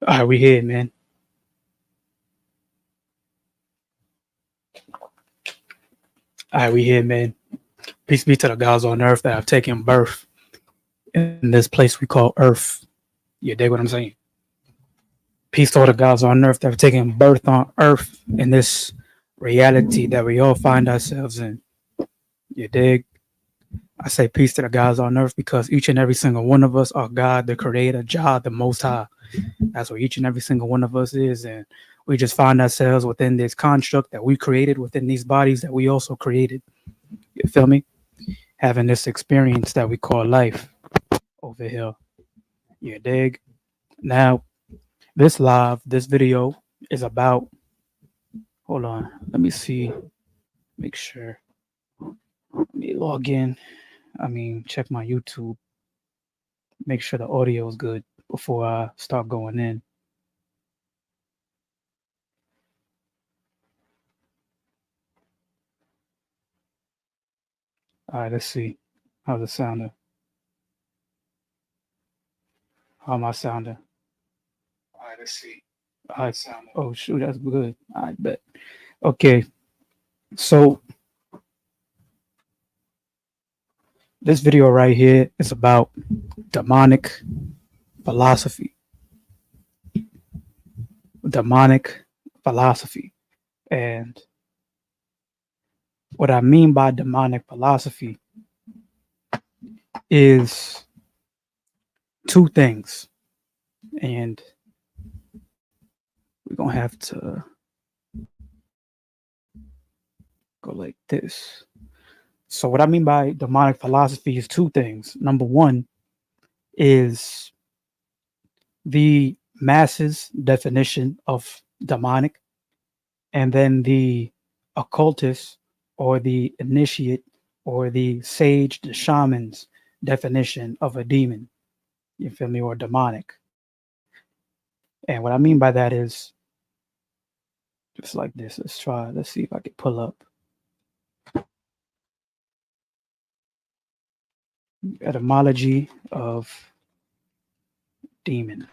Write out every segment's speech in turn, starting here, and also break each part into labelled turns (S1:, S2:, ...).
S1: All right, we here, man. All right, we here, man. Peace be to the gods on earth that have taken birth in this place we call Earth. You dig what I'm saying? Peace to all the gods on earth that have taken birth on Earth in this reality that we all find ourselves in. You dig? I say peace to the gods on earth because each and every single one of us are God, the Creator, Jah, the Most High. That's what each and every single one of us is, and we just find ourselves within this construct that we created, within these bodies that we also created. You feel me? Having this experience that we call life over here. You dig? Now, this video is about. Hold on, let me see, make sure. Let me log in. Check my YouTube. Make sure the audio is good before I start going in. All right, let's see. How's it sounding? How am I sounding? All right, let's see. All right, oh shoot, that's good. I bet. Okay, so this video right here is about demonic philosophy. Demonic philosophy. And what I mean by demonic philosophy is two things. And we're going to have to go like this. So what I mean by demonic philosophy is two things. Number one is the masses definition of demonic, and then the occultist or the initiate or the sage, the shaman's definition of a demon. You feel me? Or demonic. And what I mean by that is just like this. Let's see if I can pull up etymology of demon.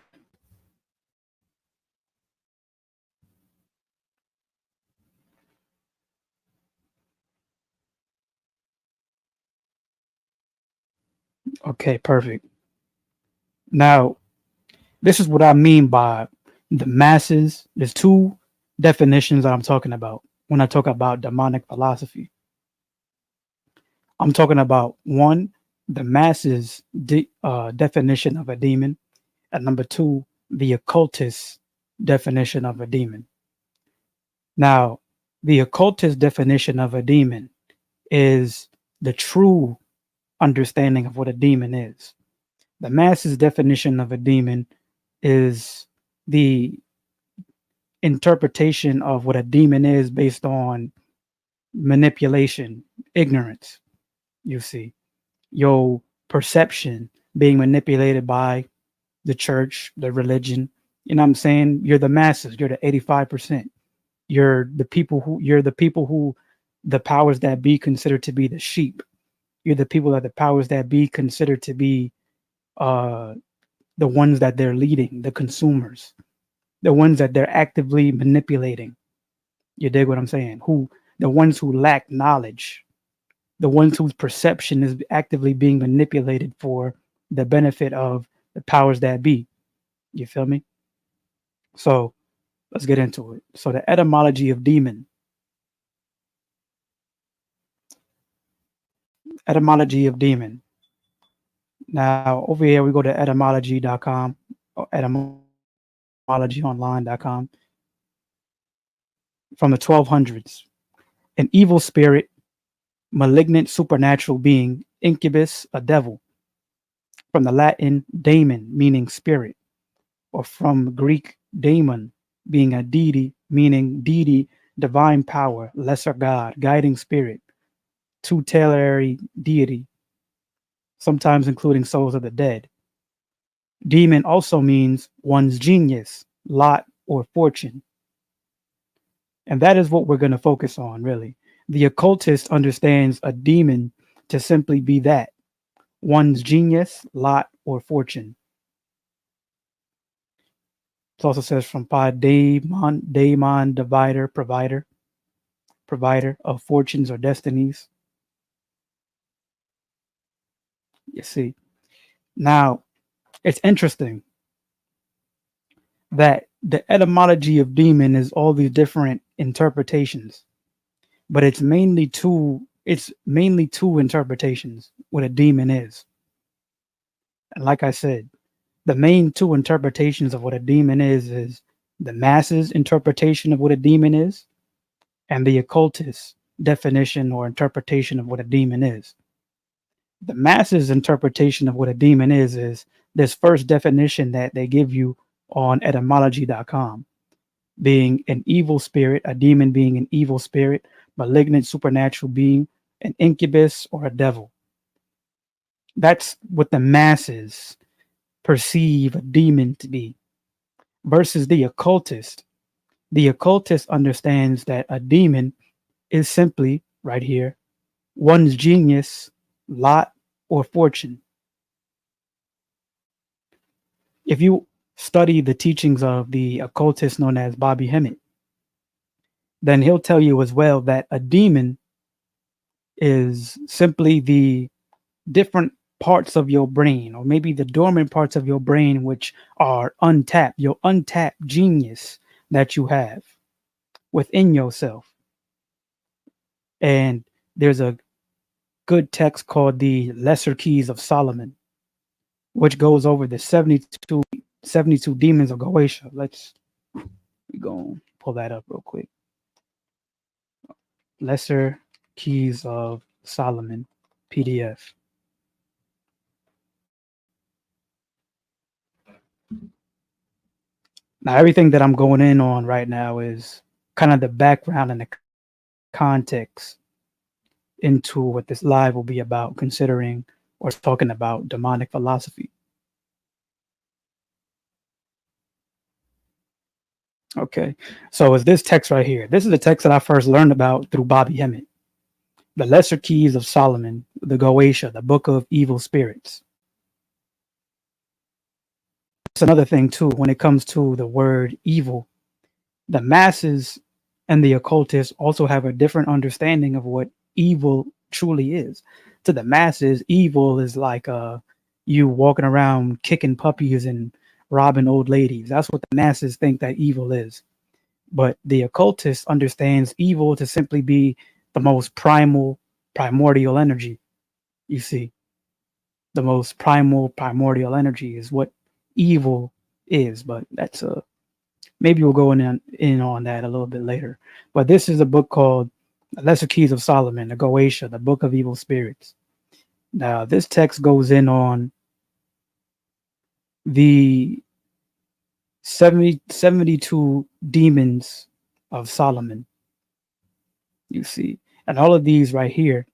S1: Okay, perfect. Now, this is what I mean by the masses. There's two definitions that I'm talking about when I talk about demonic philosophy. I'm talking about one, the masses definition of a demon, and number two, the occultist definition of a demon. Now, the occultist definition of a demon is the true understanding of what a demon is. The masses definition of a demon is the interpretation of what a demon is based on manipulation, ignorance. You see, your perception being manipulated by the church, the religion. You know what I'm saying? You're the masses. You're the 85%. You're the people who the powers that be consider to be the sheep. You're the people that the powers that be consider to be the ones that they're leading, the consumers, the ones that they're actively manipulating. You dig what I'm saying? The ones who lack knowledge, the ones whose perception is actively being manipulated for the benefit of the powers that be. You feel me? So let's get into it. So the etymology of demon. Etymology of demon. Now over here we go to etymology.com or etymologyonline.com. From the 1200s. An evil spirit, malignant supernatural being, incubus, a devil. From the Latin daemon, meaning spirit, or from Greek daemon, being a deity, meaning deity, divine power, lesser god, guiding spirit, tutelary deity, sometimes including souls of the dead. Demon also means one's genius, lot, or fortune. And that is what we're going to focus on, really. The occultist understands a demon to simply be that one's genius, lot, or fortune. It also says from Pi Daemon, divider, provider of fortunes or destinies. You see. Now, it's interesting that the etymology of demon is all these different interpretations, but it's mainly two interpretations what a demon is. And like I said, the main two interpretations of what a demon is the masses interpretation of what a demon is and the occultist definition or interpretation of what a demon is. The masses interpretation of what a demon is this first definition that they give you on etymology.com, being an evil spirit, a demon being an evil spirit, malignant supernatural being, an incubus, or a devil. That's what the masses perceive a demon to be. Versus the occultist. The occultist understands that a demon is simply, right here, one's genius, lot, or fortune. If you study the teachings of the occultist known as Bobby Hemmett, then he'll tell you as well that a demon is simply the different parts of your brain, or maybe the dormant parts of your brain, which are untapped, your untapped genius that you have within yourself. And there's a good text called the Lesser Keys of Solomon, which goes over the 72 demons of Goetia. Let's go pull that up real quick. Lesser Keys of Solomon PDF. Now, everything that I'm going in on right now is kind of the background and the context into what this live will be about, considering or talking about demonic philosophy. Okay, so is this text right here? This is the text that I first learned about through Bobby Hemmett. The Lesser Keys of Solomon, the Goetia, the Book of Evil Spirits. That's another thing too, when it comes to the word evil, the masses and the occultists also have a different understanding of what evil truly is. To the masses, evil is like you walking around kicking puppies and robbing old ladies. That's what the masses think that evil is. But the occultist understands evil to simply be the most primordial energy. You see, the most primordial energy is what evil is. But that's a maybe we'll go in on that a little bit later. But this is a book called Lesser Keys of Solomon, the Goetia, the Book of Evil Spirits. Now, this text goes in on the 72 demons of Solomon. You see, and all of these right here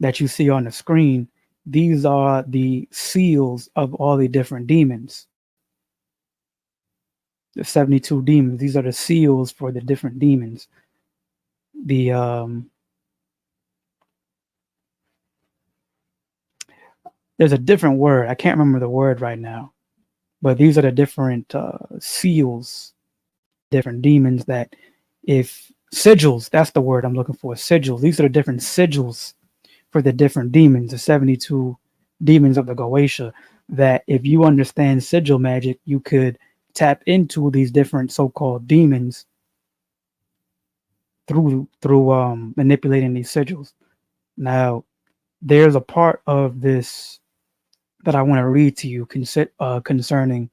S1: that you see on the screen, these are the seals of all the different demons. The 72 demons, these are the seals for the different demons. There's a different word. I can't remember the word right now, but these are the different seals, different demons that if sigils, that's the word I'm looking for, sigils. These are the different sigils for the different demons, the 72 demons of the Goetia, that if you understand sigil magic, you could tap into these different so-called demons through manipulating these sigils. Now, there's a part of this that I want to read to you concerning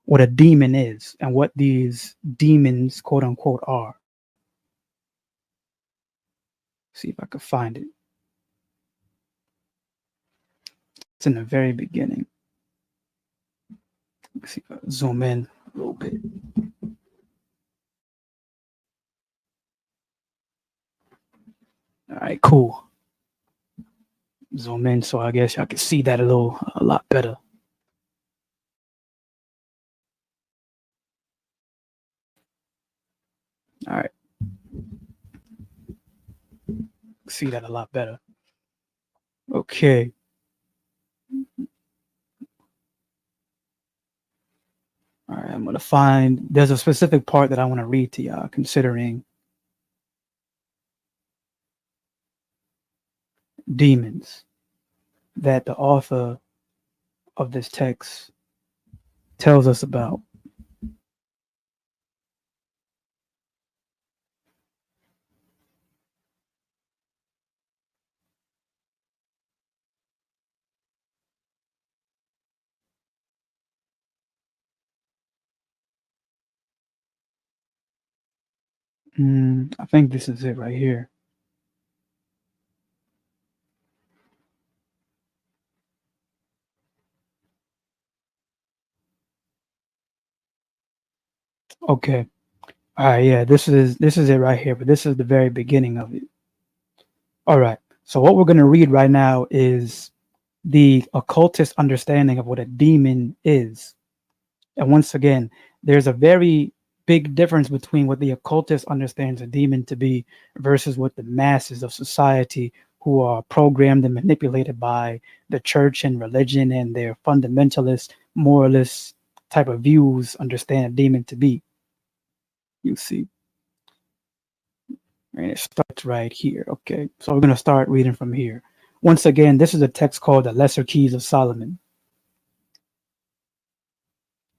S1: what a demon is and what these demons, quote unquote, are. See if I can find it. It's in the very beginning. Let's see if I can zoom in a little bit. All right, cool. Zoom in so I guess y'all can see that a lot better. All right. See that a lot better. Okay. All right. I'm going to find, there's a specific part that I want to read to y'all, considering demons that the author of this text tells us about. I think this is it right here. Okay. All right. Yeah. This is it right here. But this is the very beginning of it. All right. So what we're gonna read right now is the occultist understanding of what a demon is. And once again, there's a very big difference between what the occultist understands a demon to be versus what the masses of society who are programmed and manipulated by the church and religion and their fundamentalist, moralist type of views understand a demon to be. You see, and it starts right here. Okay, so we're going to start reading from here. Once again, this is a text called the Lesser Keys of Solomon.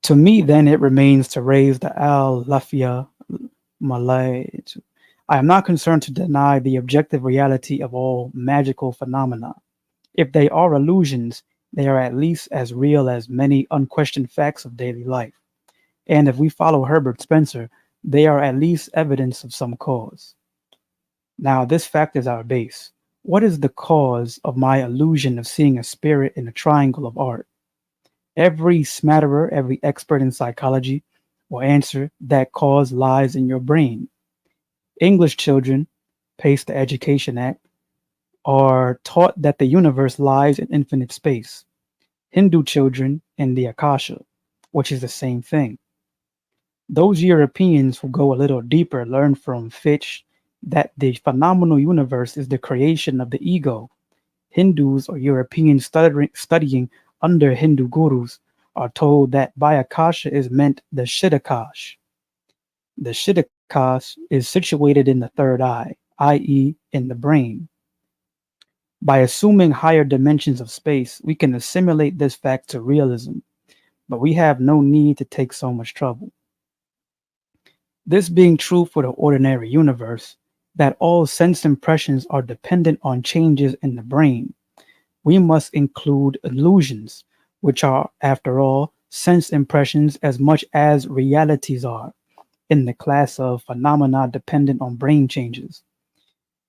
S1: To me, then, it remains to raise the al lafia malay. I am not concerned to deny the objective reality of all magical phenomena. If they are illusions, they are at least as real as many unquestioned facts of daily life. And if we follow Herbert Spencer, they are at least evidence of some cause. Now, this fact is our base. What is the cause of my illusion of seeing a spirit in a triangle of art? Every smatterer, every expert in psychology will answer that cause lies in your brain. English children, Pace the Education Act, are taught that the universe lies in infinite space. Hindu children in the Akasha, which is the same thing. Those Europeans who go a little deeper learn from Fitch that the phenomenal universe is the creation of the ego. Hindus or Europeans studying under Hindu gurus are told that by Akasha is meant the Chittakash. The Chittakash is situated in the third eye, i.e., in the brain. By assuming higher dimensions of space, we can assimilate this fact to realism, but we have no need to take so much trouble. This being true for the ordinary universe, that all sense impressions are dependent on changes in the brain, we must include illusions, which are, after all, sense impressions as much as realities are, in the class of phenomena dependent on brain changes.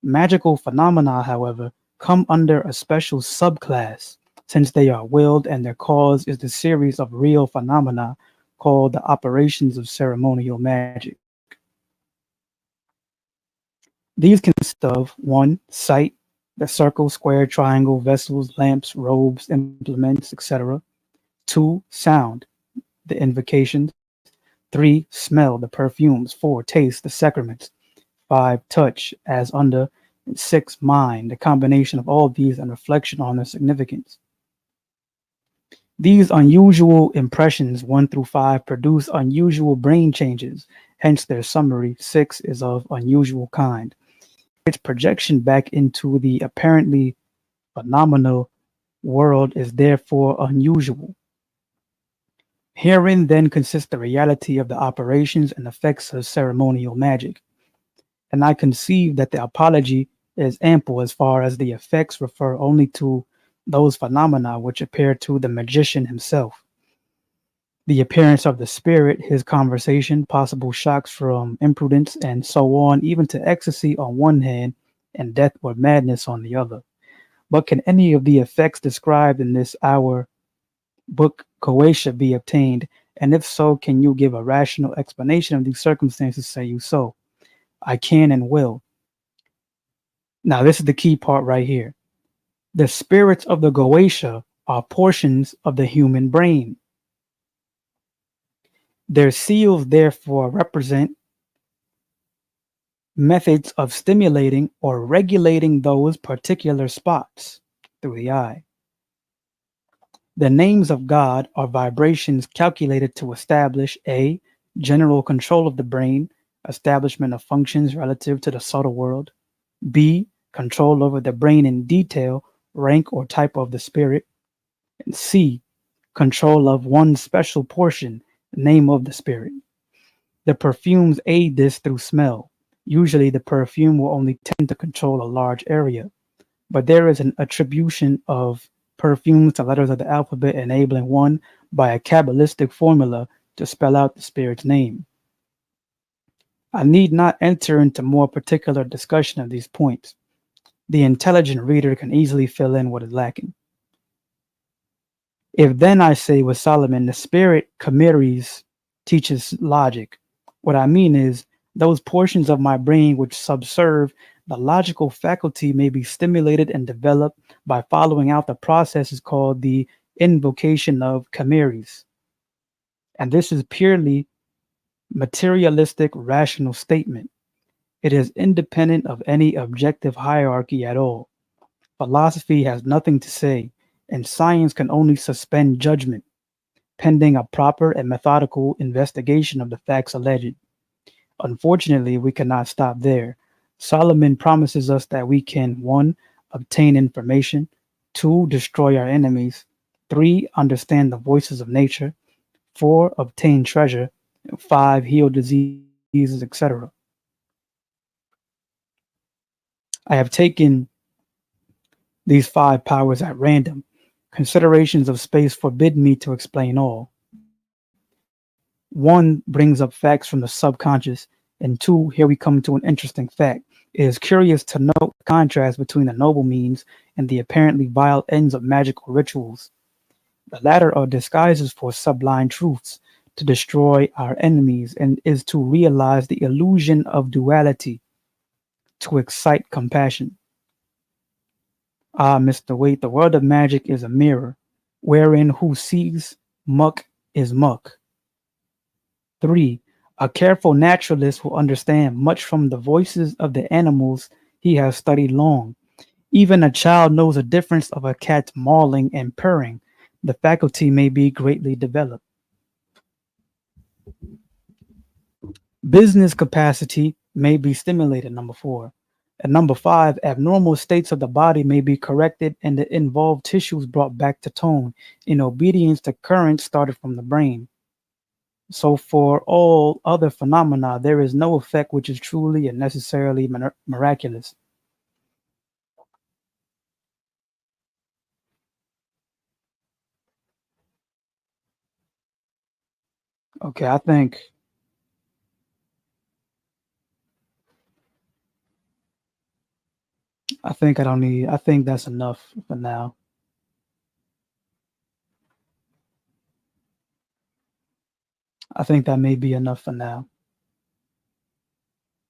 S1: Magical phenomena, however, come under a special subclass, since they are willed and their cause is the series of real phenomena called the operations of ceremonial magic. These consist of 1. Sight, the circle, square, triangle, vessels, lamps, robes, implements, etc. 2. Sound, the invocations. 3. Smell, the perfumes. 4. Taste, the sacraments. 5. Touch, as under. And 6. Mind, the combination of all these and reflection on their significance. These unusual impressions, 1 through 5, produce unusual brain changes, hence their summary, 6, is of unusual kind. Its projection back into the apparently phenomenal world is therefore unusual. Herein then consists the reality of the operations and effects of ceremonial magic. And I conceive that the apology is ample as far as the effects refer only to those phenomena which appear to the magician himself. The appearance of the spirit, his conversation, possible shocks from imprudence, and so on, even to ecstasy on one hand and death or madness on the other. But can any of the effects described in this our book Goetia be obtained? And if so, can you give a rational explanation of these circumstances? Say you so. I can and will. Now, this is the key part right here. The spirits of the Goetia are portions of the human brain. Their seals, therefore, represent methods of stimulating or regulating those particular spots through the eye. The names of God are vibrations calculated to establish a general control of the brain, establishment of functions relative to the subtle world, b control over the brain in detail, rank or type of the spirit, and c control of one special portion, name of the spirit. The perfumes aid this through smell. Usually the perfume will only tend to control a large area, but there is an attribution of perfumes to letters of the alphabet, enabling one by a Kabbalistic formula to spell out the spirit's name. I need not enter into more particular discussion of these points. The intelligent reader can easily fill in what is lacking. If then I say with Solomon, the spirit Kamiris teaches logic, what I mean is those portions of my brain which subserve the logical faculty may be stimulated and developed by following out the processes called the invocation of Kamiris. And this is purely materialistic rational statement. It is independent of any objective hierarchy at all. Philosophy has nothing to say, and science can only suspend judgment, pending a proper and methodical investigation of the facts alleged. Unfortunately, we cannot stop there. Solomon promises us that we can 1. Obtain information, 2. Destroy our enemies, 3. Understand the voices of nature, 4. Obtain treasure, 5. Heal diseases, etc. I have taken these 5 powers at random. Considerations of space forbid me to explain all. 1 brings up facts from the subconscious, and 2, here we come to an interesting fact. It is curious to note the contrast between the noble means and the apparently vile ends of magical rituals. The latter are disguises for sublime truths, to destroy our enemies, and is to realize the illusion of duality, to excite compassion. Ah, Mr. Waite, the world of magic is a mirror, wherein who sees muck is muck. 3. A careful naturalist will understand much from the voices of the animals he has studied long. Even a child knows the difference of a cat mauling and purring. The faculty may be greatly developed. Business capacity may be stimulated, number 4. And number 5, abnormal states of the body may be corrected and the involved tissues brought back to tone in obedience to currents started from the brain. So for all other phenomena, there is no effect which is truly and necessarily miraculous. Okay, I think I think that's enough for now. I think that may be enough for now.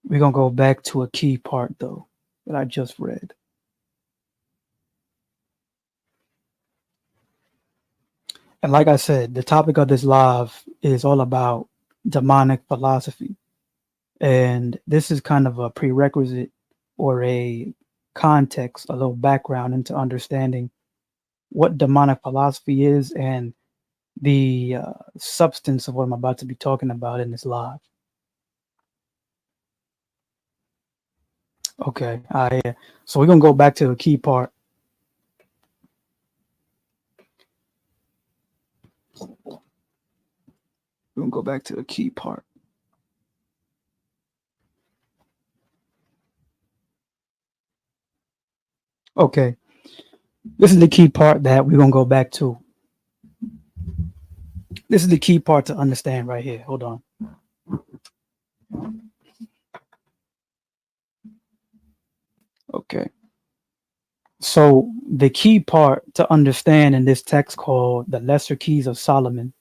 S1: We're gonna go back to a key part though that I just read. And like I said, the topic of this live is all about demonic philosophy. And this is kind of a prerequisite or a context, a little background into understanding what demonic philosophy is and the substance of what I'm about to be talking about in this live. Okay, so we're gonna go back to the key part. We're gonna go back to the key part. Okay, this is the key part that we're gonna go back to. This is the key part to understand right here. Hold on. Okay. So the key part to understand in this text called the Lesser Keys of Solomon,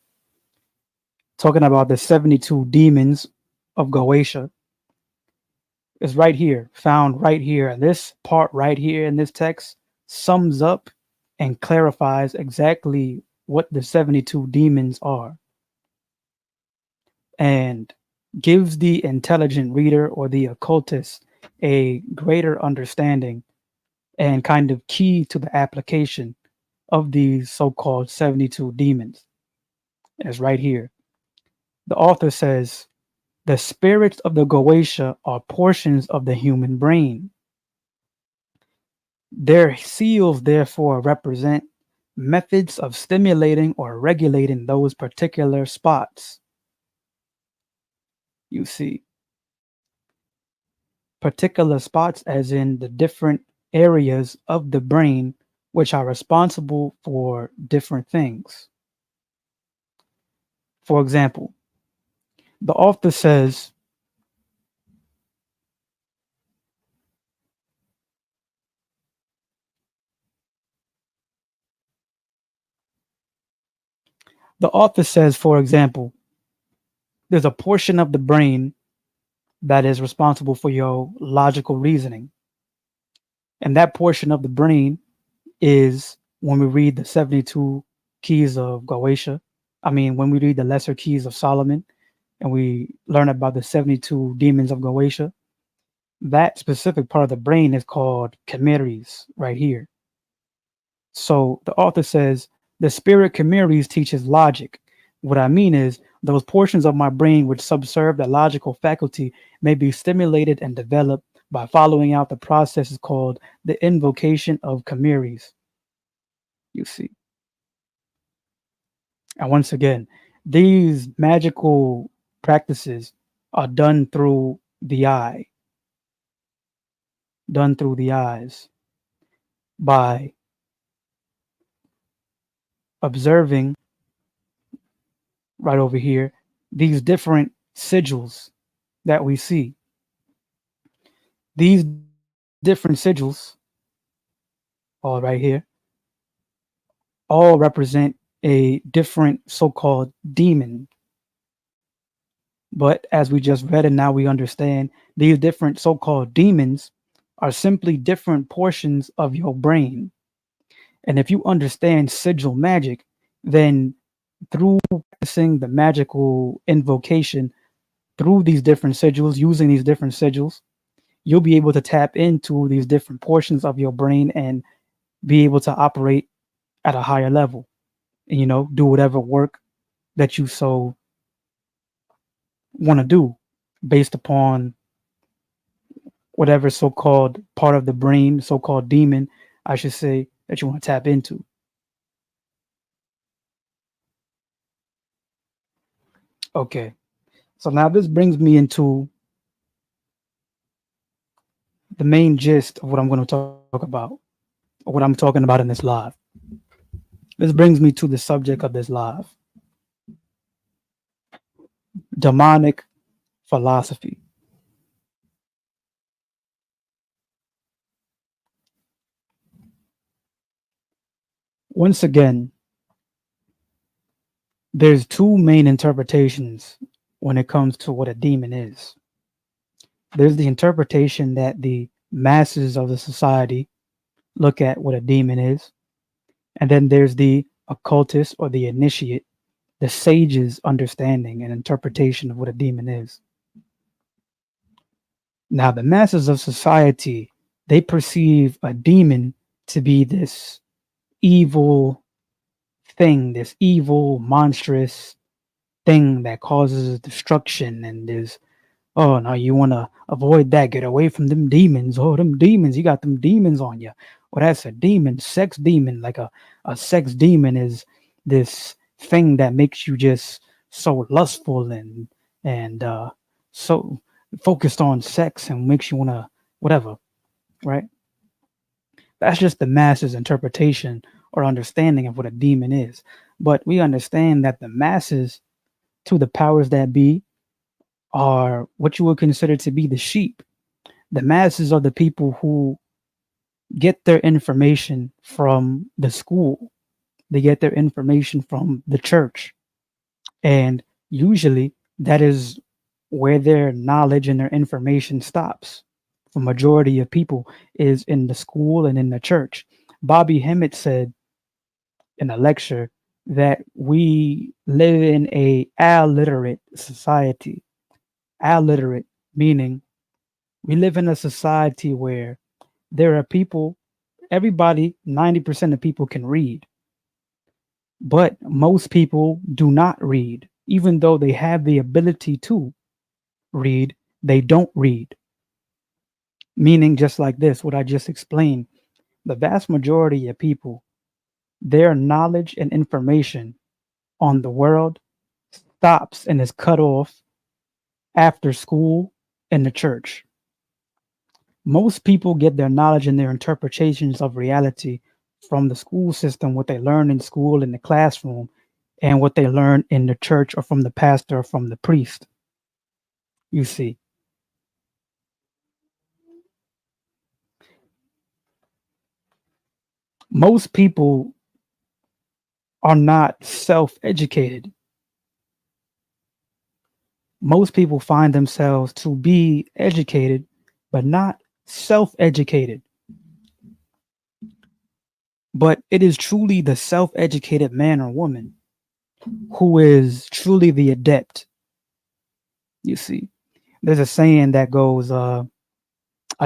S1: talking about the 72 demons of Goetia, is right here, found right here. And this part right here in this text sums up and clarifies exactly what the 72 demons are. And gives the intelligent reader or the occultist a greater understanding and kind of key to the application of these so-called 72 demons. As right here, the author says, the spirits of the Goetia are portions of the human brain. Their seals therefore represent methods of stimulating or regulating those particular spots. You see, particular spots as in the different areas of the brain which are responsible for different things. For example, the author says, for example, there's a portion of the brain that is responsible for your logical reasoning. And that portion of the brain is when we read the 72 keys of Goetia. When we read the lesser keys of Solomon and we learn about the 72 demons of Goetia, that specific part of the brain is called chimeres right here. So the author says the spirit chimeres teaches logic. What I mean is those portions of my brain which subserve the logical faculty may be stimulated and developed by following out the processes called the invocation of chimeres. You see. And once again, these magical practices are done through the eye, done through the eyes by observing right over here these different sigils that we see. These different sigils, all right here, all represent a different so-called demon. But as we just read and now we understand, these different so-called demons are simply different portions of your brain. And if you understand sigil magic, then through practicing the magical invocation through these different sigils, using these different sigils, you'll be able to tap into these different portions of your brain and be able to operate at a higher level and, do whatever work that you so want to do based upon whatever so-called part of the brain, so-called demon, I should say, that you want to tap into. Okay. So now this brings me into the main gist of what I'm going to talk about, or what I'm talking about in this live. This brings me to the subject of this live: demonic philosophy. Once again, there's two main interpretations when it comes to what a demon is. There's the interpretation that the masses of the society look at what a demon is. And then there's the occultist or the initiate, the sage's understanding and interpretation of what a demon is. Now, the masses of society, they perceive a demon to be this evil thing, this evil, monstrous thing that causes destruction and is, oh, no, you want to avoid that. Get away from them demons. Oh, them demons. You got them demons on you. Well, that's a demon, sex demon. Like a sex demon is this thing that makes you just so lustful and so focused on sex and makes you want to whatever, right? That's just the masses' interpretation or understanding of what a demon is. But we understand that the masses, to the powers that be, are what you would consider to be the sheep. The masses are the people who get their information from the school. They get their information from the church. And usually that is where their knowledge and their information stops. The majority of people is in the school and in the church. Bobby Hemmett said in a lecture that we live in a illiterate society. alliterate, meaning we live in a society where there are people, everybody, 90% of people can read, but most people do not read. Even though they have the ability to read, they don't read. Meaning, just like this, what I just explained, the vast majority of people, their knowledge and information on the world stops and is cut off after school and the church. Most people get their knowledge and their interpretations of reality from the school system, what they learn in school in the classroom, and what they learn in the church or from the pastor or from the priest. You see, most people are not self educated. Most people find themselves to be educated, but not self educated. But it is truly the self educated man or woman who is truly the adept. You see, there's a saying that goes, a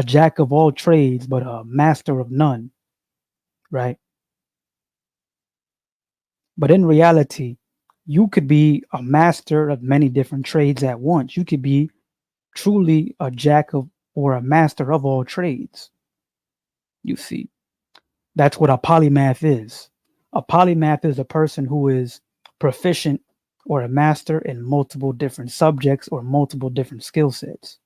S1: jack of all trades, but a master of none, right? But in reality, you could be a master of many different trades at once. You could be truly a jack of or a master of all trades. You see, that's what a polymath is. A polymath is a person who is proficient or a master in multiple different subjects or multiple different skill sets.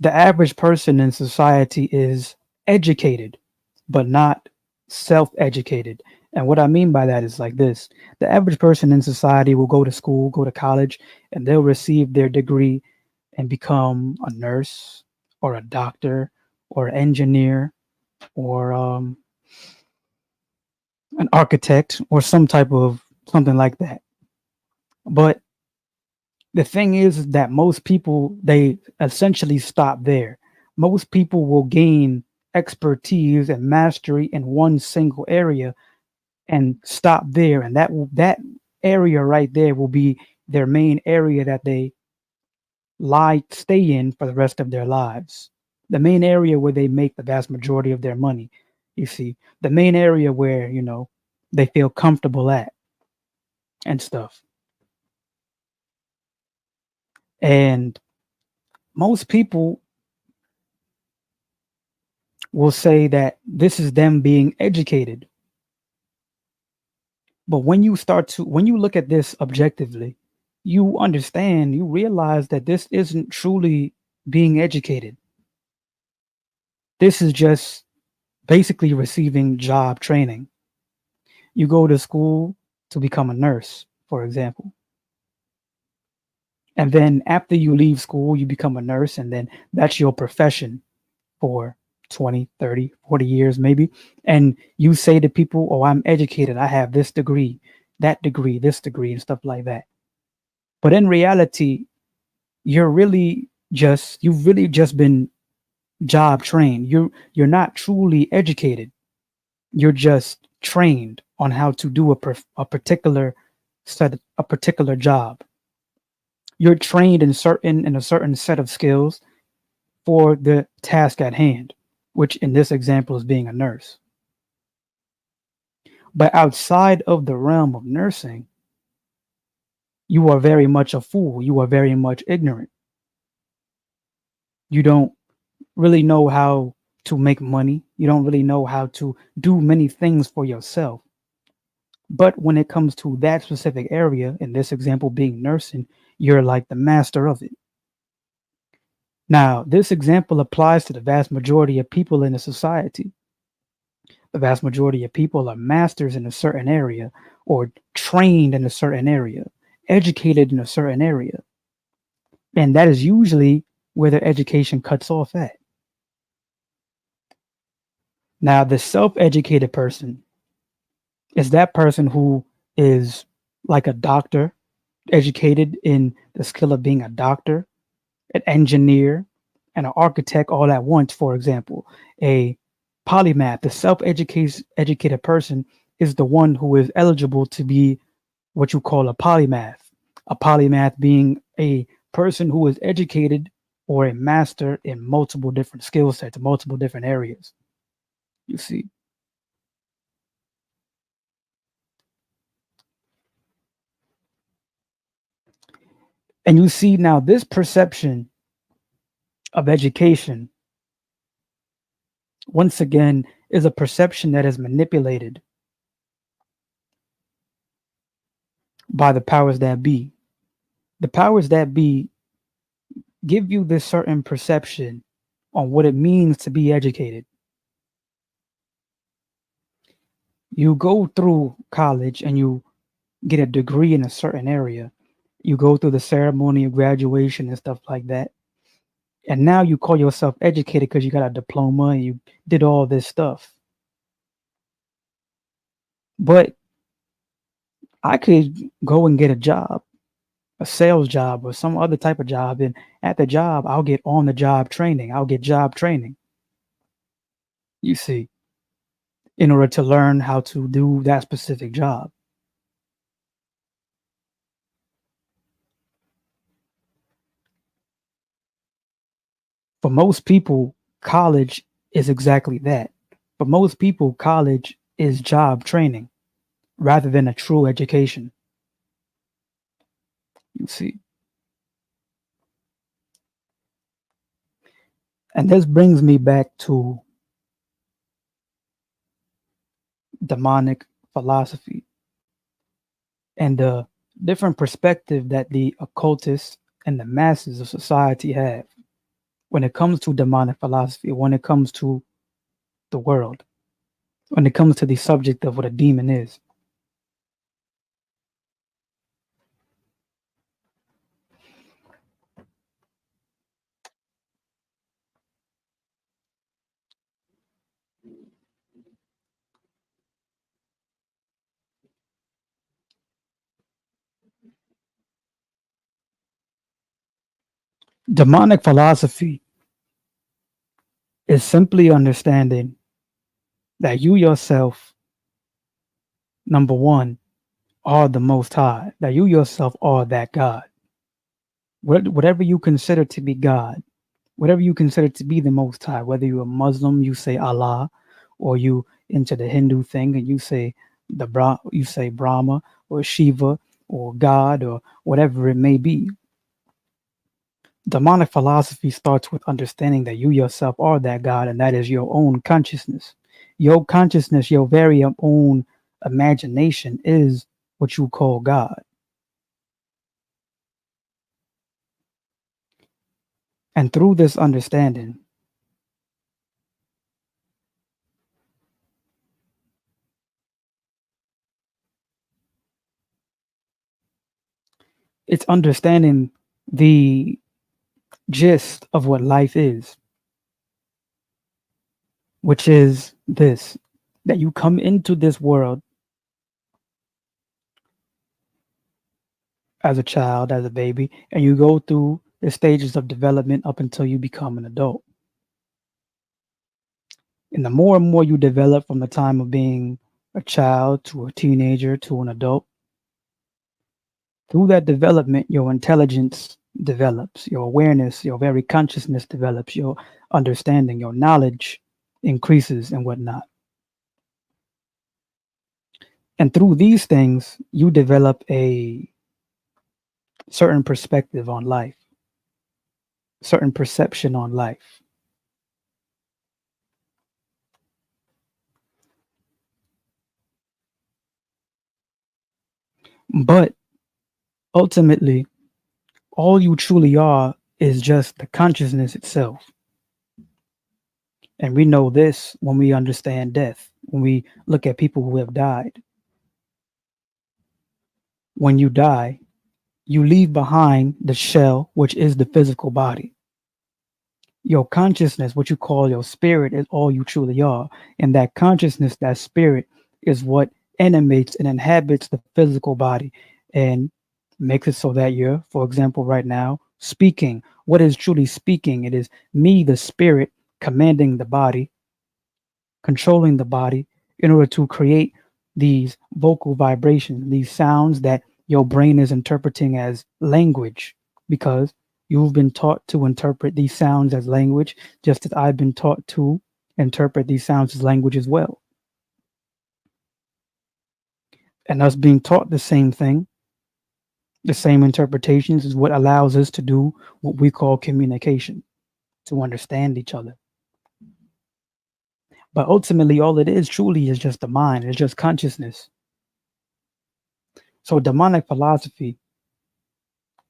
S1: The average person in society is educated, but not self educated. And what I mean by that is like this: the average person in society will go to school, go to college, and they'll receive their degree and become a nurse or a doctor or an engineer or an architect or some type of something like that. But the thing is that most people, they essentially stop there. Most people will gain expertise and mastery in one single area and stop there, and that area right there will be their main area that they stay in for the rest of their lives. The main area where they make the vast majority of their money. You see, the main area where, they feel comfortable at and stuff. And most people will say that this is them being educated. But when you look at this objectively, you understand, you realize that this isn't truly being educated. This is just basically receiving job training. You go to school to become a nurse, for example. And then after you leave school, you become a nurse, and then that's your profession for 20, 30, 40 years, maybe. And you say to people, oh, I'm educated. I have this degree, that degree, this degree, and stuff like that. But in reality, you've really just been job trained. You're not truly educated. You're just trained on how to do a particular job. You're trained in a certain set of skills for the task at hand, which in this example is being a nurse. But outside of the realm of nursing, you are very much a fool. You are very much ignorant. You don't really know how to make money. You don't really know how to do many things for yourself. But when it comes to that specific area, in this example being nursing, you're like the master of it. Now, this example applies to the vast majority of people in a society. The vast majority of people are masters in a certain area or trained in a certain area, educated in a certain area. And that is usually where their education cuts off at. Now, the self-educated person is that person who is like a doctor, educated in the skill of being a doctor, an engineer, and an architect all at once, for example. A polymath, the educated person, is the one who is eligible to be what you call a polymath. A polymath being a person who is educated or a master in multiple different skill sets, multiple different areas. You see. And you see now this perception of education, once again, is a perception that is manipulated by the powers that be. The powers that be give you this certain perception on what it means to be educated. You go through college and you get a degree in a certain area. You go through the ceremony of graduation and stuff like that. And now you call yourself educated because you got a diploma and you did all this stuff. But I could go and get a job, a sales job or some other type of job. And at the job, I'll get on the job training. I'll get job training. You see, in order to learn how to do that specific job. For most people, college is exactly that. For most people, college is job training rather than a true education. You see. And this brings me back to demonic philosophy and the different perspective that the occultists and the masses of society have when it comes to demonic philosophy, when it comes to the world, when it comes to the subject of what a demon is. Demonic philosophy is simply understanding that you yourself, number one, are the Most High, that you yourself are that God. Whatever you consider to be God, whatever you consider to be the Most High, whether you're a Muslim, you say Allah, or you into the Hindu thing and you say you say Brahma or Shiva or God or whatever it may be. Demonic philosophy starts with understanding that you yourself are that God, and that is your own consciousness. Your consciousness, your very own imagination is what you call God. And through this understanding, it's understanding the gist of what life is, which is this, that you come into this world as a child, as a baby, and you go through the stages of development up until you become an adult. And the more and more you develop from the time of being a child to a teenager to an adult, through that development, your intelligence develops, your awareness, your very consciousness develops, your understanding, your knowledge increases and whatnot. And through these things, you develop a certain perspective on life, certain perception on life. But ultimately, all you truly are is just the consciousness itself. And we know this when we understand death, when we look at people who have died. When you die, you leave behind the shell, which is the physical body. Your consciousness, what you call your spirit, is all you truly are. And that consciousness, that spirit, is what animates and inhabits the physical body and makes it so that you're, for example, right now, speaking. What is truly speaking? It is me, the spirit, commanding the body, controlling the body in order to create these vocal vibrations, these sounds that your brain is interpreting as language because you've been taught to interpret these sounds as language, just as I've been taught to interpret these sounds as language as well. And us being taught the same thing, the same interpretations, is what allows us to do what we call communication, to understand each other. But ultimately, all it is truly is just the mind, it's just consciousness. So, demonic philosophy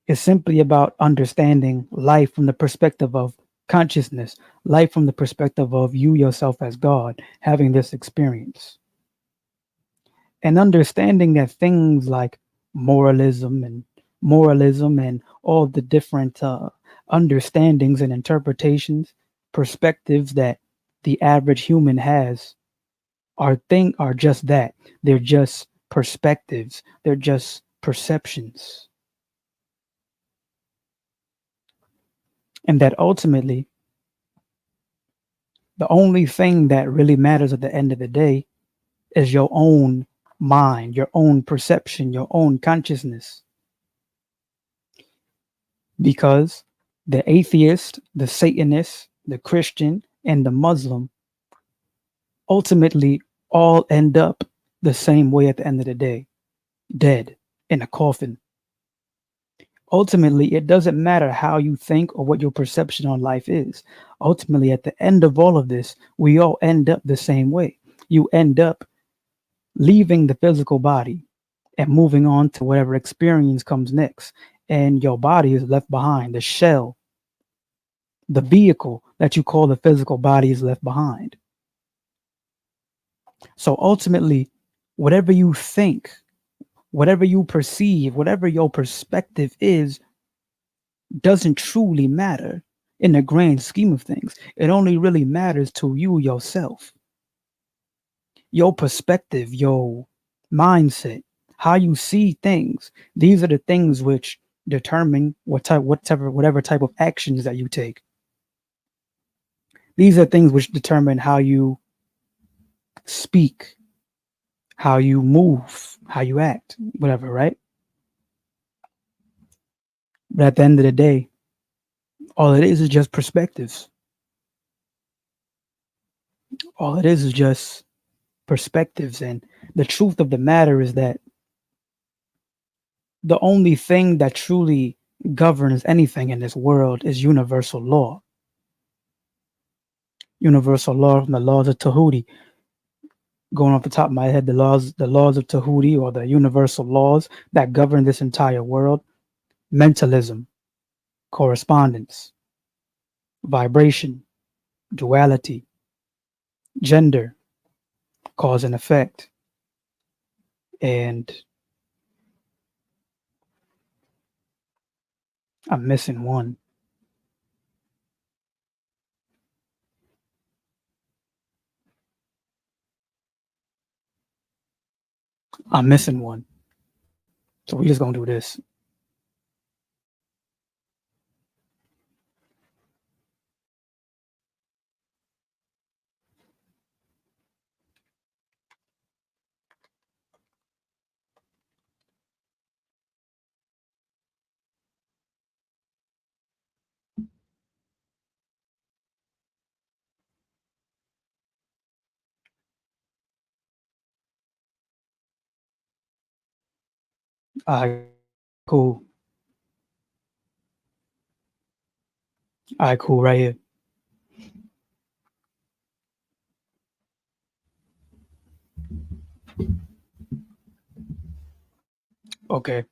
S1: is simply about understanding life from the perspective of consciousness, life from the perspective of you yourself as God, having this experience. And understanding that things like moralism and all the different understandings and interpretations, perspectives that the average human has are just that. They're just perspectives. They're just perceptions. And that ultimately, the only thing that really matters at the end of the day is your own mind, your own perception, your own consciousness. Because the atheist, the Satanist, the Christian, and the Muslim ultimately all end up the same way at the end of the day, dead in a coffin. Ultimately, it doesn't matter how you think or what your perception on life is. Ultimately, at the end of all of this, we all end up the same way. You end up leaving the physical body and moving on to whatever experience comes next. And your body is left behind. The shell, the vehicle that you call the physical body is left behind. So ultimately, whatever you think, whatever you perceive, whatever your perspective is, doesn't truly matter in the grand scheme of things. It only really matters to you yourself. Your perspective, your mindset, how you see things. These are the things which determine whatever type of actions that you take. These are things which determine how you speak, how you move, how you act, whatever, right? But at the end of the day, all it is just perspectives. All it is just perspectives. And the truth of the matter is that the only thing that truly governs anything in this world is universal law. Universal law from the laws of Tahuti. Going off the top of my head, the laws of Tahuti, or the universal laws that govern this entire world: mentalism, correspondence, vibration, duality, gender, cause and effect, and I'm missing one. I'm missing one. So we're just gonna do this. All right, cool. All right, cool, right here. Okay.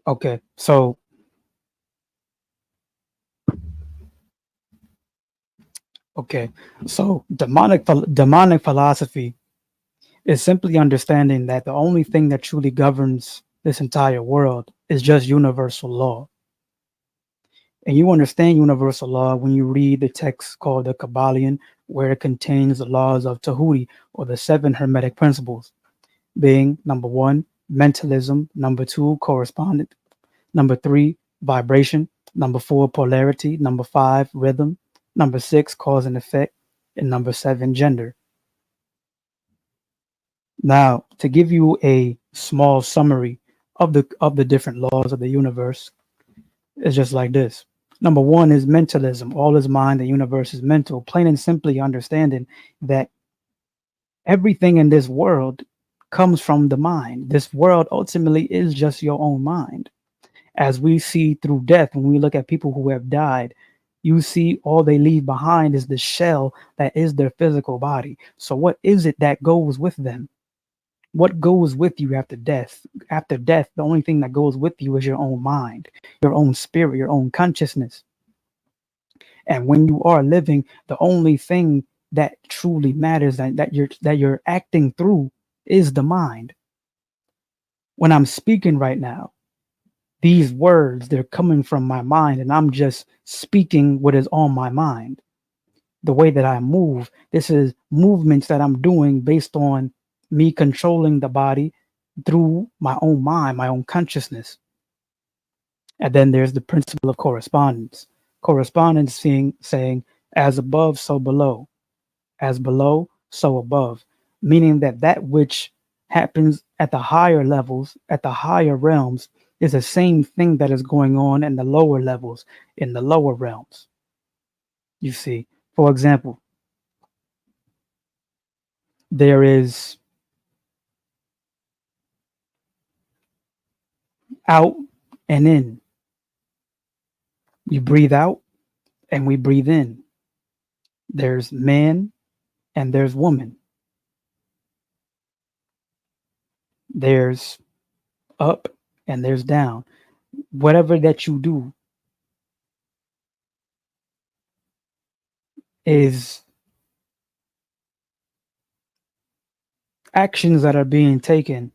S1: Okay. So okay. So demonic philosophy is simply understanding that the only thing that truly governs this entire world is just universal law. And you understand universal law when you read the text called the Kabbalion, where it contains the laws of Tahuti, or the seven Hermetic principles, being number one, mentalism; number two, correspondence; number three, vibration; number four, polarity; number five, rhythm; number six, cause and effect; and number seven, gender. Now, to give you a small summary of the different laws of the universe is just like this. Number one is mentalism. All is mind, the universe is mental. Plain and simply understanding that everything in this world comes from the mind. This world ultimately is just your own mind. As we see through death, when we look at people who have died, you see all they leave behind is the shell that is their physical body. So, what is it that goes with them? What goes with you after death? After death, the only thing that goes with you is your own mind, your own spirit, your own consciousness. And when you are living, the only thing that truly matters that you're acting through is the mind. When I'm speaking right now, these words, they're coming from my mind, and I'm just speaking what is on my mind. The way that I move, this is movements that I'm doing based on me controlling the body through my own mind, my own consciousness. And then there's the principle of correspondence. Correspondence saying, as above, so below. As below, so above. Meaning that that which happens at the higher levels, at the higher realms, is the same thing that is going on in the lower levels, in the lower realms. You see, for example, there is out and in. We breathe out and we breathe in. There's man and there's woman. There's up and there's down. Whatever that you do is actions that are being taken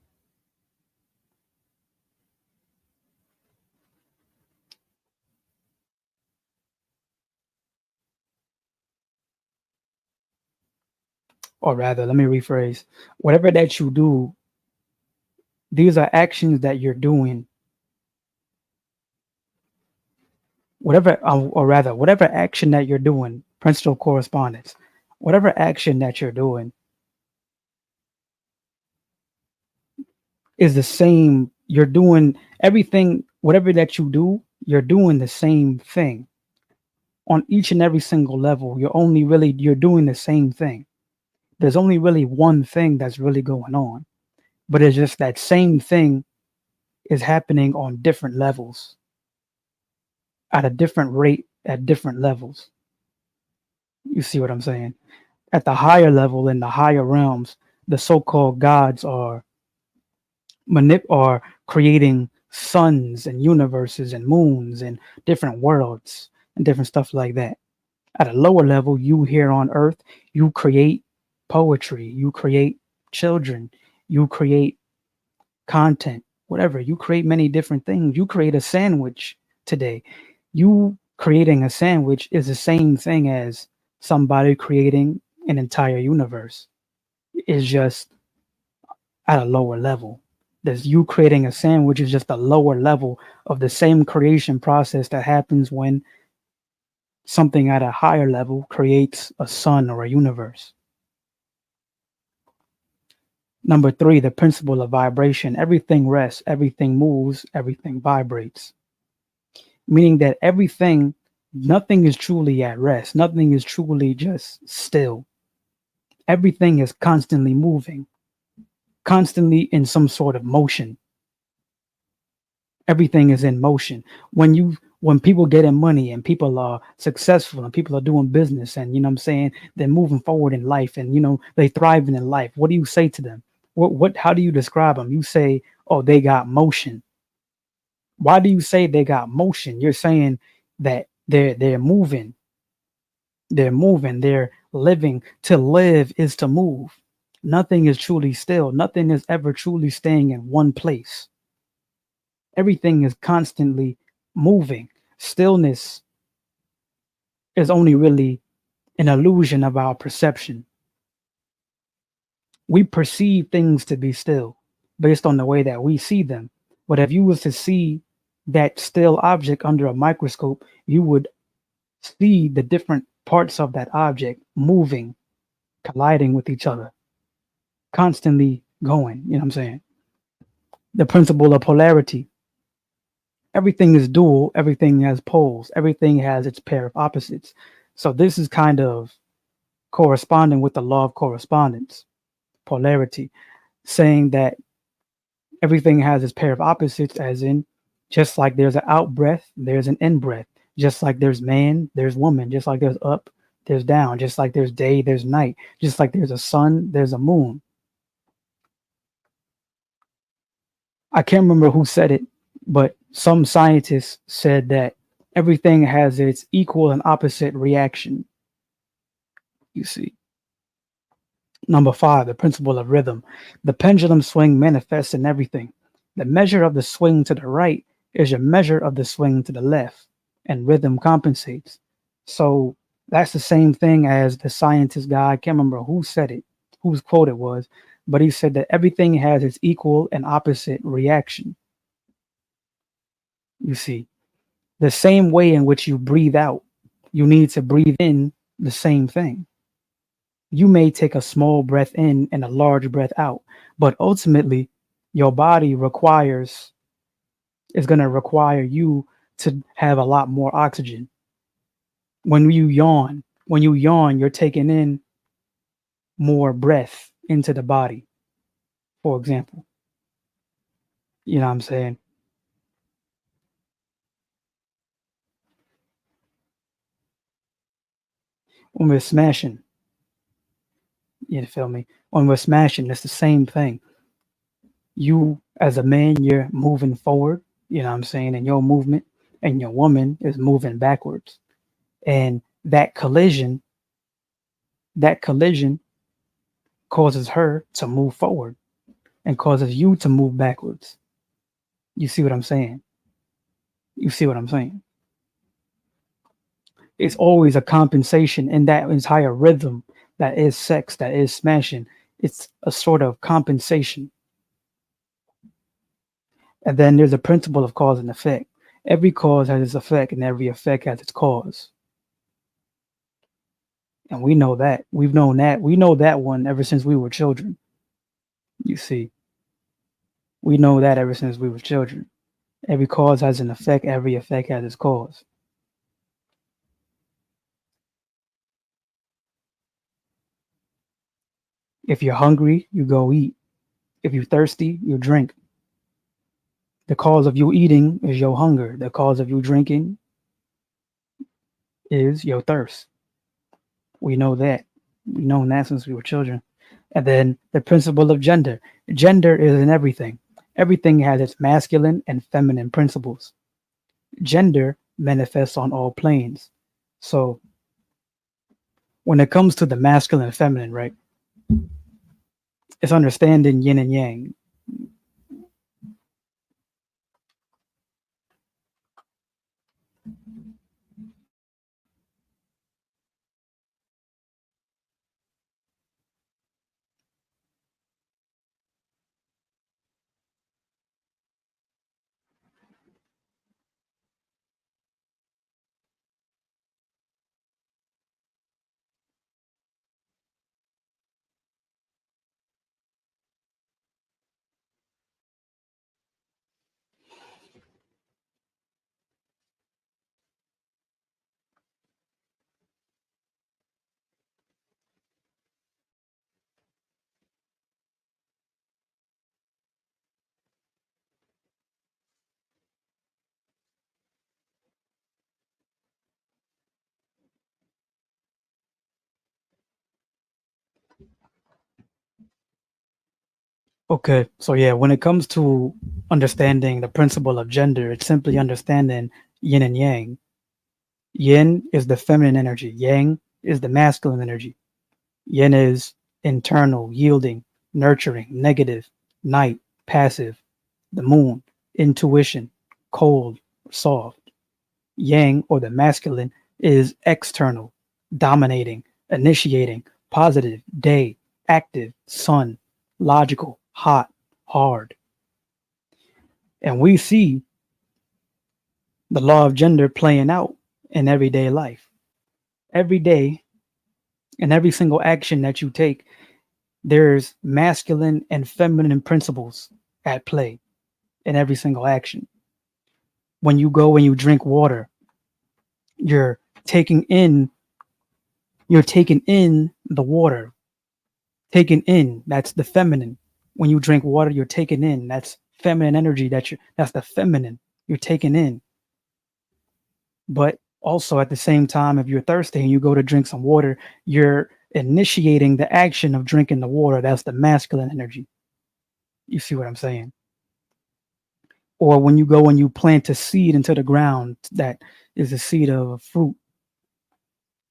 S1: or rather, let me rephrase. Whatever that you do, these are actions that you're doing. Whatever action that you're doing, principal correspondence, whatever action that you're doing is the same. You're doing everything, whatever that you do, you're doing the same thing on each and every single level. You're doing the same thing. There's only really one thing that's really going on, but it's just that same thing is happening on different levels at a different rate at different levels. You see what I'm saying? At the higher level, in the higher realms, the so-called gods are creating suns and universes and moons and different worlds and different stuff like that. At a lower level, you here on earth, you create poetry, you create children, you create content, whatever. You create many different things. You create a sandwich today. You creating a sandwich is the same thing as somebody creating an entire universe. It's just at a lower level. There's you creating a sandwich is just a lower level of the same creation process that happens when something at a higher level creates a sun or a universe. Number three, the principle of vibration. Everything rests, everything moves, everything vibrates. Meaning that nothing is truly at rest. Nothing is truly just still. Everything is constantly moving, constantly in some sort of motion. Everything is in motion. When people get in money and people are successful and people are doing business and what I'm saying, they're moving forward in life and they thriving in life. What do you say to them? How do you describe them? You say, oh, they got motion. Why do you say they got motion? You're saying that they're moving. They're moving. They're living. To live is to move. Nothing is truly still. Nothing is ever truly staying in one place. Everything is constantly moving. Stillness is only really an illusion of our perception. We perceive things to be still based on the way that we see them. But if you was to see that still object under a microscope, you would see the different parts of that object moving, colliding with each other, constantly going. You know what I'm saying? The principle of polarity. Everything is dual, everything has poles, everything has its pair of opposites. So this is kind of corresponding with the law of correspondence, polarity, saying that everything has its pair of opposites, as in, just like there's an out breath, there's an in breath. Just like there's man, there's woman. Just like there's up, there's down. Just like there's day, there's night. Just like there's a sun, there's a moon. I can't remember who said it, but some scientists said that everything has its equal and opposite reaction. You see. Number 5, the principle of rhythm. The pendulum swing manifests in everything. The measure of the swing to the right is your measure of the swing to the left, and rhythm compensates. So that's the same thing as the scientist guy. I can't remember who said it, whose quote it was, but he said that everything has its equal and opposite reaction. You see, the same way in which you breathe out, you need to breathe in the same thing. You may take a small breath in and a large breath out, but ultimately your body is going to require you to have a lot more oxygen. When you yawn, you're taking in more breath into the body, for example. You know what I'm saying? When we're smashing, you feel me? When we're smashing, it's the same thing. You, as a man, you're moving forward, you know what I'm saying, in your movement, and your woman is moving backwards. And that collision causes her to move forward and causes you to move backwards. You see what I'm saying? You see what I'm saying? It's always a compensation in that entire rhythm that is sex, that is smashing. It's a sort of compensation. And then there's a principle of cause and effect. Every cause has its effect, and every effect has its cause. And we know that. We've known that. We know that one ever since we were children. You see, we know that ever since we were children. Every cause has an effect, every effect has its cause. If you're hungry, you go eat. If you're thirsty, you drink. The cause of you eating is your hunger. The cause of you drinking is your thirst. We know that. We've known that since we were children. And then the principle of gender. Gender is in everything. Everything has its masculine and feminine principles. Gender manifests on all planes. So when it comes to the masculine and feminine, right, it's understanding yin and yang. Okay, so yeah, when it comes to understanding the principle of gender, it's simply understanding yin and yang. Yin is the feminine energy, yang is the masculine energy. Yin is internal, yielding, nurturing, negative, night, passive, the moon, intuition, cold, soft. Yang, or the masculine, is external, dominating, initiating, positive, day, active, sun, logical, hot, hard. And we see the law of gender playing out in everyday life. Every day, in every single action that you take, there's masculine and feminine principles at play. in every single action. When you go and you drink water, you're taking in the water. Taking in, that's the feminine. When you drink water, you're taking in. That's feminine energy. That's the feminine. You're taking in. But also at the same time, if you're thirsty and you go to drink some water, you're initiating the action of drinking the water. That's the masculine energy. You see what I'm saying? Or when you go and you plant a seed into the ground, that is the seed of a fruit.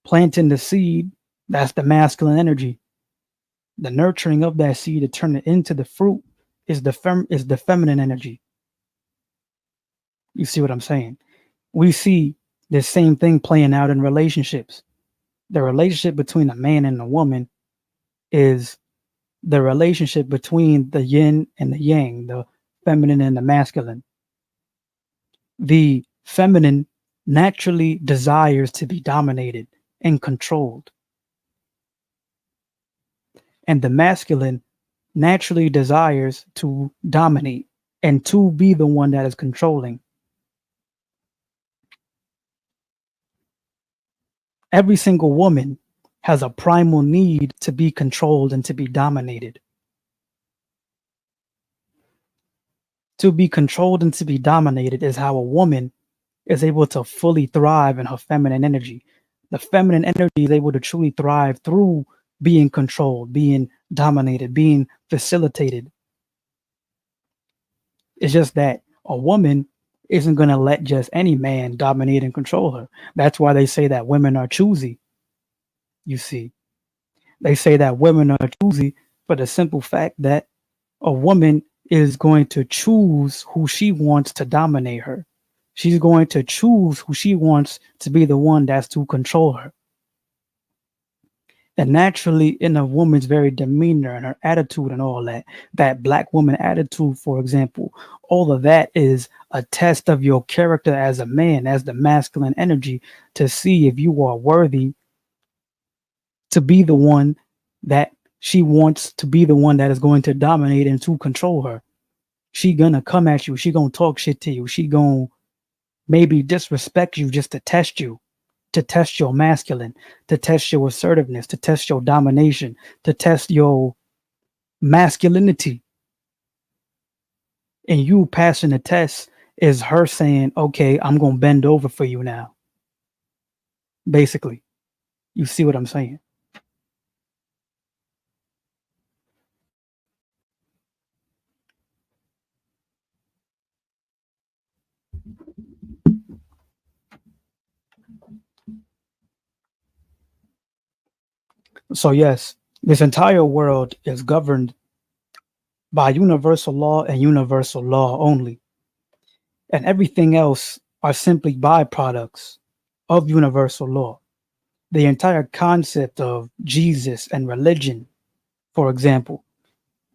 S1: Planting the seed, that's the masculine energy. The nurturing of that seed to turn it into the fruit is the feminine energy. You see what I'm saying? We see the same thing playing out in relationships. The relationship between a man and a woman is the relationship between the yin and the yang, the feminine and the masculine. The feminine naturally desires to be dominated and controlled. And the masculine naturally desires to dominate and to be the one that is controlling. Every single woman has a primal need to be controlled and to be dominated. To be controlled and to be dominated is how a woman is able to fully thrive in her feminine energy. The feminine energy is able to truly thrive through being controlled, being dominated, being facilitated. It's just that a woman isn't going to let just any man dominate and control her. That's why they say that women are choosy. You see, they say that women are choosy for the simple fact that a woman is going to choose who she wants to dominate her. She's going to choose who she wants to be the one that's to control her. And naturally, in a woman's very demeanor and her attitude and all that, that black woman attitude, for example, all of that is a test of your character as a man, as the masculine energy, to see if you are worthy to be the one that she wants to be, the one that is going to dominate and to control her. She gonna come at you. She gonna talk shit to you. She gonna maybe disrespect you just to test you, to test your masculine, to test your assertiveness, to test your domination, to test your masculinity. And you passing the test is her saying, okay, I'm going to bend over for you now. Basically, you see what I'm saying? So, yes, this entire world is governed by universal law and universal law only. And everything else are simply byproducts of universal law. The entire concept of Jesus and religion, for example,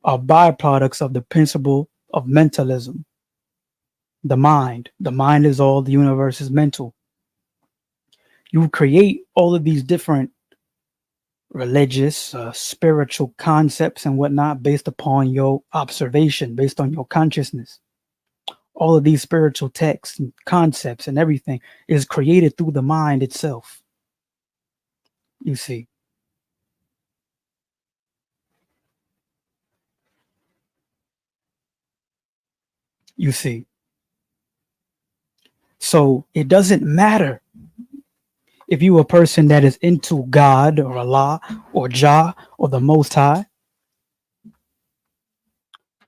S1: are byproducts of the principle of mentalism. The mind. The mind is all, the universe is mental. You create all of these different religious, spiritual concepts and whatnot based upon your observation, based on your consciousness. All of these spiritual texts and concepts and everything is created through the mind itself. You see. You see. So it doesn't matter if you a person that is into God or Allah or Jah or the Most High,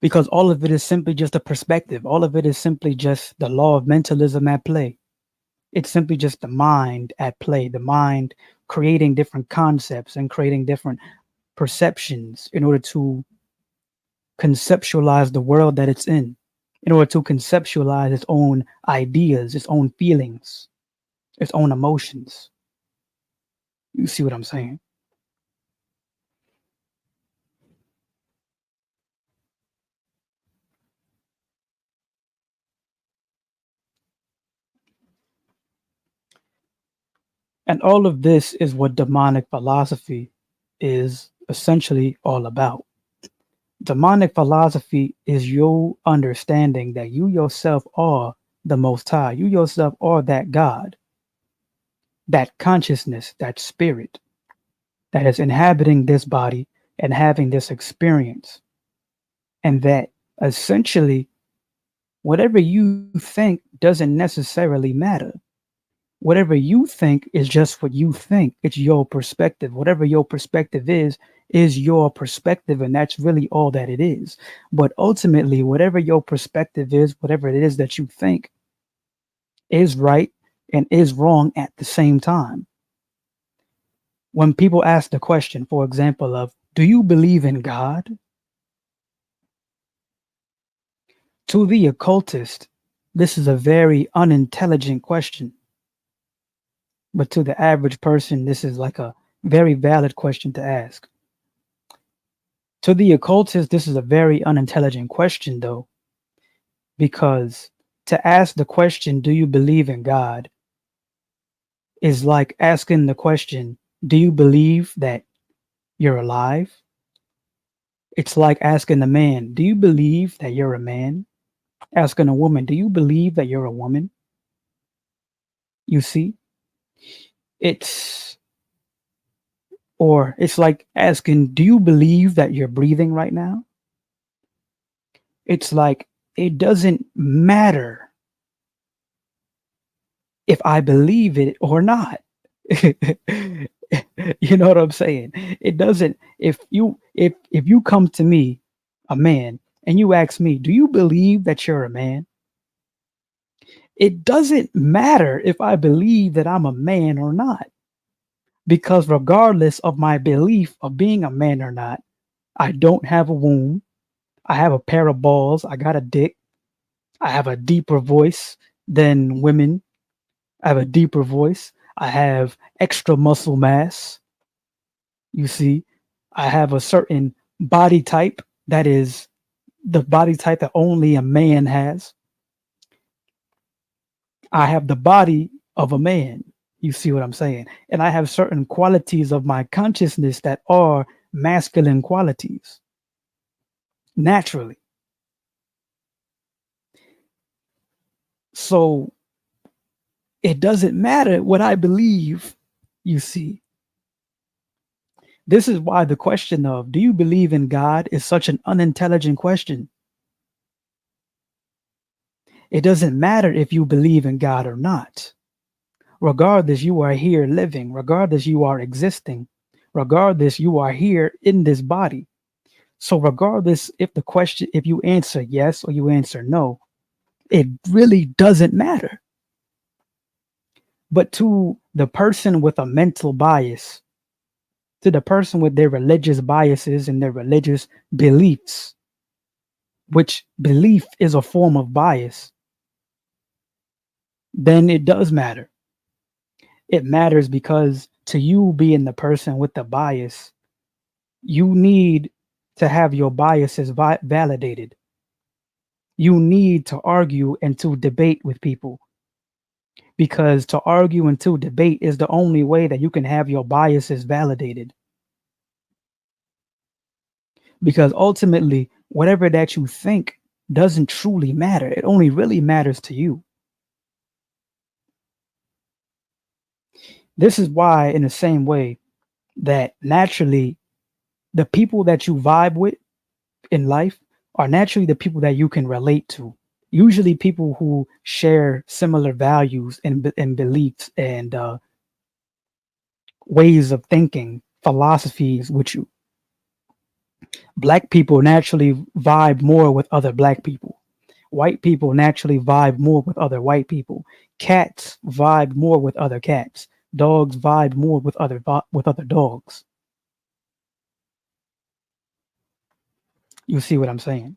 S1: because all of it is simply just a perspective. All of it is simply just the law of mentalism at play. It's simply just the mind at play, the mind creating different concepts and creating different perceptions in order to conceptualize the world that it's in order to conceptualize its own ideas, its own feelings, its own emotions. You see what I'm saying? And all of this is what demonic philosophy is essentially all about. Demonic philosophy is your understanding that you yourself are the Most High. You yourself are that God, that consciousness, that spirit that is inhabiting this body and having this experience. And that essentially, whatever you think doesn't necessarily matter. Whatever you think is just what you think. It's your perspective. Whatever your perspective is your perspective. And that's really all that it is. But ultimately, whatever your perspective is, whatever it is that you think is right and is wrong at the same time. When people ask the question, for example, of, do you believe in God? To the occultist, this is a very unintelligent question. But to the average person, this is like a very valid question to ask. To the occultist, this is a very unintelligent question, though, because to ask the question, do you believe in God, is like asking the question, do you believe that you're alive? It's like asking a man, do you believe that you're a man? Asking a woman, do you believe that you're a woman? You see, it's or it's like asking, do you believe that you're breathing right now? It's like it doesn't matter if I believe it or not. You know what I'm saying? It doesn't if you come to me, a man, and you ask me, do you believe that you're a man? It doesn't matter if I believe that I'm a man or not, because regardless of my belief of being a man or not, I don't have a womb. I have a pair of balls. I got a dick. I have a deeper voice than women. I have a deeper voice. I have extra muscle mass. You see, I have a certain body type that is the body type that only a man has. I have the body of a man. You see what I'm saying? And I have certain qualities of my consciousness that are masculine qualities naturally. So it doesn't matter what I believe, you see. This is why the question of, do you believe in God, is such an unintelligent question. It doesn't matter if you believe in God or not. Regardless, you are here living. Regardless, you are existing. Regardless, you are here in this body. So regardless if you answer yes or you answer no, it really doesn't matter. But to the person with a mental bias, to the person with their religious biases and their religious beliefs, which belief is a form of bias, then it does matter. It matters because to you being the person with the bias, you need to have your biases validated. You need to argue and to debate with people, because to argue and to debate is the only way that you can have your biases validated. Because ultimately, whatever that you think doesn't truly matter. It only really matters to you. This is why, in the same way that naturally the people that you vibe with in life are naturally the people that you can relate to. Usually, people who share similar values and beliefs and ways of thinking, philosophies with you. Black people naturally vibe more with other black people. White people naturally vibe more with other white people. Cats vibe more with other cats. Dogs vibe more with other dogs. You see what I'm saying?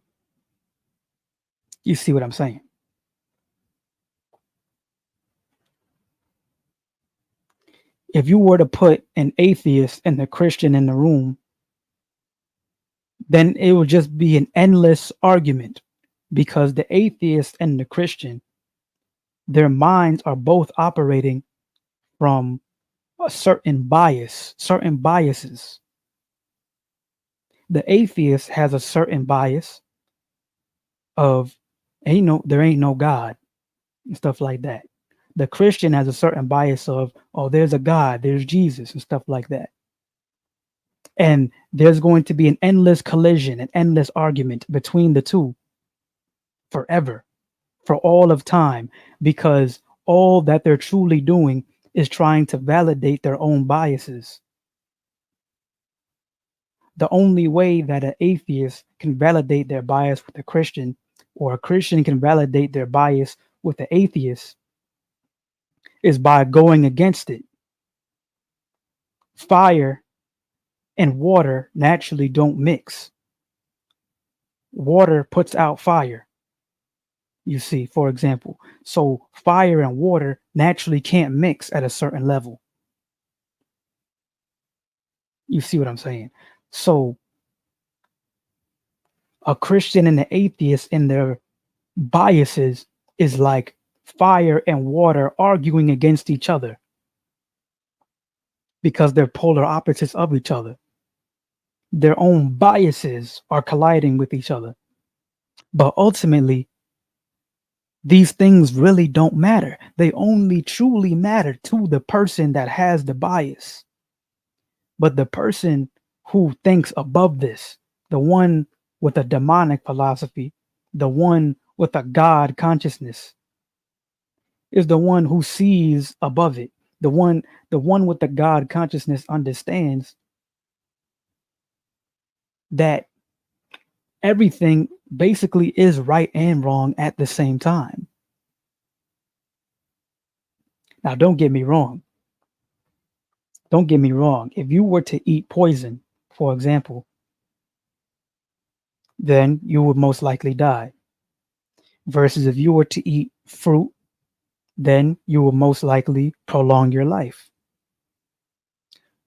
S1: You see what I'm saying? If you were to put an atheist and a Christian in the room, then it would just be an endless argument, because the atheist and the Christian, their minds are both operating from a certain biases. The atheist has a certain bias of there ain't no God and stuff like that. The Christian has a certain bias of, oh, there's a God, there's Jesus and stuff like that. And there's going to be an endless collision, an endless argument between the two forever, for all of time, because all that they're truly doing is trying to validate their own biases. The only way that an atheist can validate their bias with a Christian, or a Christian can validate their bias with the atheist, is by going against it. Fire and water naturally don't mix. Water puts out fire, you see, for example. So fire and water naturally can't mix at a certain level. You see what I'm saying? So a Christian and an atheist in their biases is like fire and water arguing against each other because they're polar opposites of each other. Their own biases are colliding with each other. But ultimately, these things really don't matter. They only truly matter to the person that has the bias. But the person who thinks above this, the one with a demonic philosophy, the one with a God consciousness, is the one who sees above it. The one with the God consciousness understands that everything basically is right and wrong at the same time. Now, don't get me wrong. Don't get me wrong. If you were to eat poison, for example, then you would most likely die. Versus if you were to eat fruit, then you will most likely prolong your life.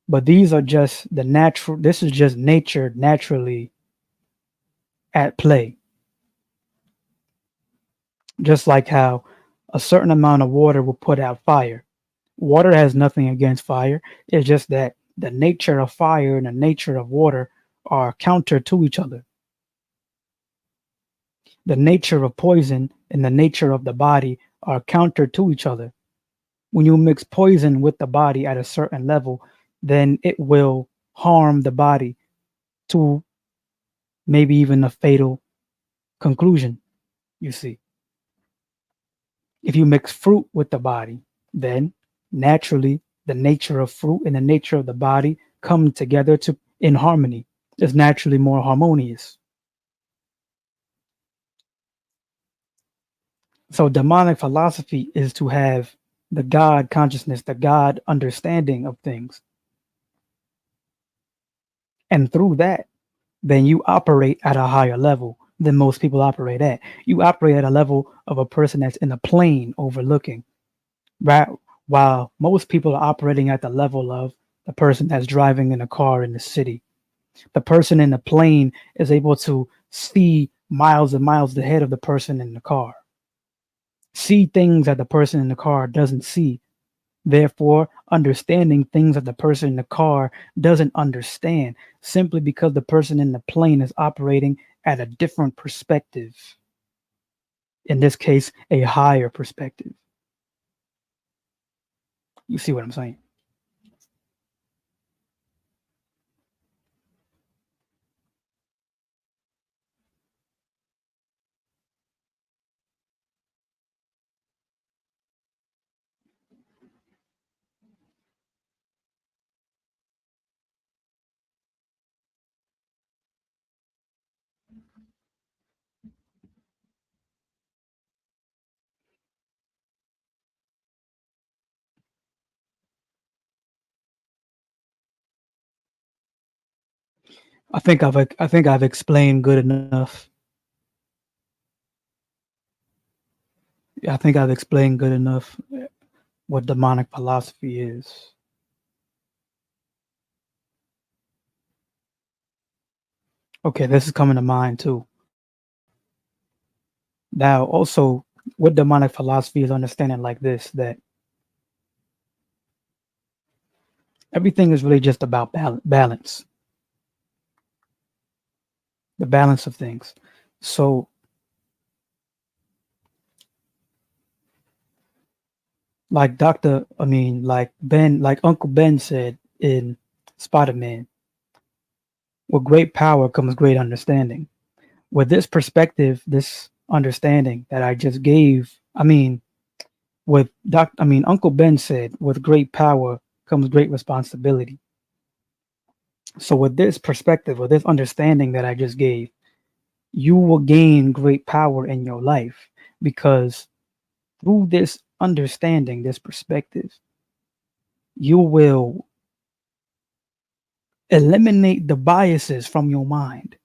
S1: But these are just this is just nature naturally at play. Just like how a certain amount of water will put out fire. Water has nothing against fire. It's just that the nature of fire and the nature of water are counter to each other. The nature of poison and the nature of the body are counter to each other. When you mix poison with the body at a certain level, then it will harm the body to maybe even a fatal conclusion, you see. If you mix fruit with the body, then naturally the nature of fruit and the nature of the body come together in harmony. It's naturally more harmonious. So demonic philosophy is to have the God consciousness, the God understanding of things. And through that, then you operate at a higher level than most people operate at. You operate at a level of a person that's in a plane overlooking, right? While most people are operating at the level of the person that's driving in a car in the city. The person in the plane is able to see miles and miles ahead of the person in the car. See things that the person in the car doesn't see. Therefore, understanding things that the person in the car doesn't understand, simply because the person in the plane is operating at a different perspective. In this case, a higher perspective. You see what I'm saying? I think I've explained good enough. I think I've explained good enough what demonic philosophy is. Okay, this is coming to mind too. Now, also, what demonic philosophy is understanding like this, that everything is really just about balance. the balance of things. So, like like Ben, like Uncle Ben said in Spider Man, with great power comes great understanding. With this perspective, this understanding that I just gave, Uncle Ben said, with great power comes great responsibility. So, with this perspective, with this understanding that I just gave, you will gain great power in your life because through this understanding, this perspective, you will eliminate the biases from your mind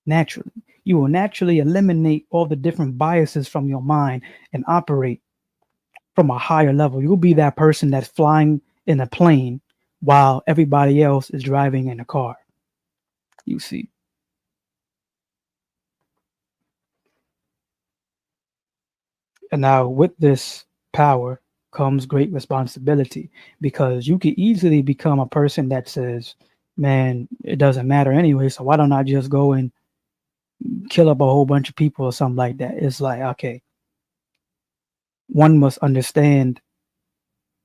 S1: naturally. You will naturally eliminate all the different biases from your mind and operate from a higher level. You'll be that person that's flying in a plane while everybody else is driving in a car. You see. And now with this power comes great responsibility because you could easily become a person that says, man, it doesn't matter anyway. So why don't I just go and kill up a whole bunch of people or something like that? It's like, okay, one must understand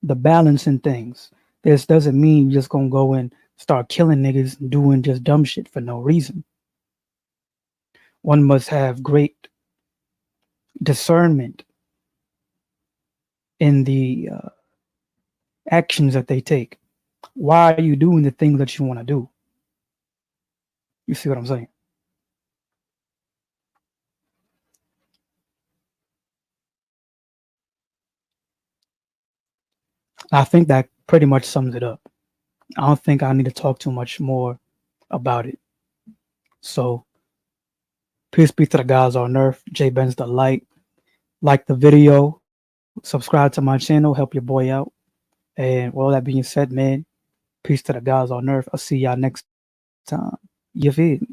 S1: the balance in things. This doesn't mean you're just gonna go and start killing niggas and doing just dumb shit for no reason. One must have great discernment in the actions that they take. Why are you doing the things that you want to do? You see what I'm saying? I think that pretty much sums it up. I don't think I need to talk too much more about it. So, peace be to the guys on Earth. J Ben's the light. Like the video, subscribe to my channel, help your boy out. And with all that being said, man, peace to the guys on Earth. I'll see y'all next time. You feel me?